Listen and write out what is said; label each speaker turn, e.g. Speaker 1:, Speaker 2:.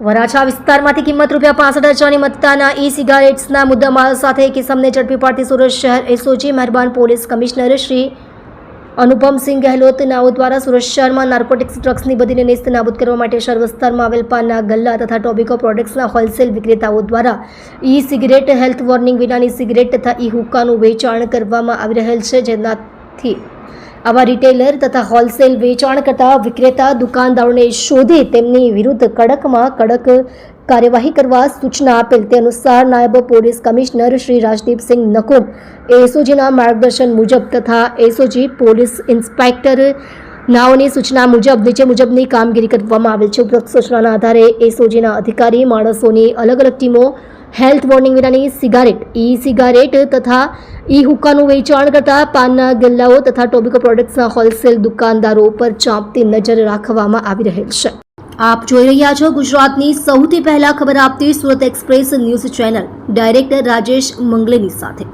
Speaker 1: વરાછા વિસ્તારમાંથી કિંમત ₹65,000ની મત્તાના સિગારેટ્સના મુદ્દામાલ સાથે એક ઇસમને ઝડપી પાડતી સુરત શહેર એસઓજી મહેરબાન પોલીસ કમિશનર શ્રી અનુપમસિંહ ગેહલોત નાઓ દ્વારા સુરત શહેરમાં નાર્કોટિક્સ ડ્રગ્સની બદીને નેસ્ત નાબૂદ કરવા માટે શહેર વિસ્તારમાં આવેલ પાનના ગલ્લા તથા ટોબેકો પ્રોડક્ટ્સના હોલસેલ વિક્રેતાઓ દ્વારા સિગરેટ હેલ્થ વોર્નિંગ વિનાની સિગરેટ તથા હુક્કાનું વેચાણ કરવામાં આવી રહેલ છે, જેનાથી આવા રિટેલર તથા હોલસેલ વેચાણ કરતા વિક્રેતા દુકાનદારોને શોધી તેમની વિરુદ્ધ કડકમાં કડક કાર્યવાહી કરવા સૂચના આપેલ. તે અનુસાર નાયબ પોલીસ કમિશનર શ્રી રાજદીપસિંહ નકુમ એસઓજીના માર્ગદર્શન મુજબ તથા એસઓજી પોલીસ ઇન્સ્પેક્ટર નાઓની સૂચના મુજબ નીચે મુજબની કામગીરી કરવામાં આવેલ છે. ઉપરોક્ત સૂચનાના આધારે એસઓજીના અધિકારી માણસોની અલગ અલગ ટીમો હેલ્થ વોર્નિંગ વિનાની સિગારેટ, સિગારેટ તથા હુક્કાનું વેચાણ કરતા પાનના ગલ્લાઓ તથા ટોબેકો પ્રોડક્ટ્સના હોલસેલ દુકાનદારો પર ચાંપતી નજર રાખવામાં આવી રહેલ છે. આપ જોઈ રહ્યા છો ગુજરાતની સૌથી પહેલા ખબર આપતી Surat express news channel director Rajesh મંગલેની સાથે.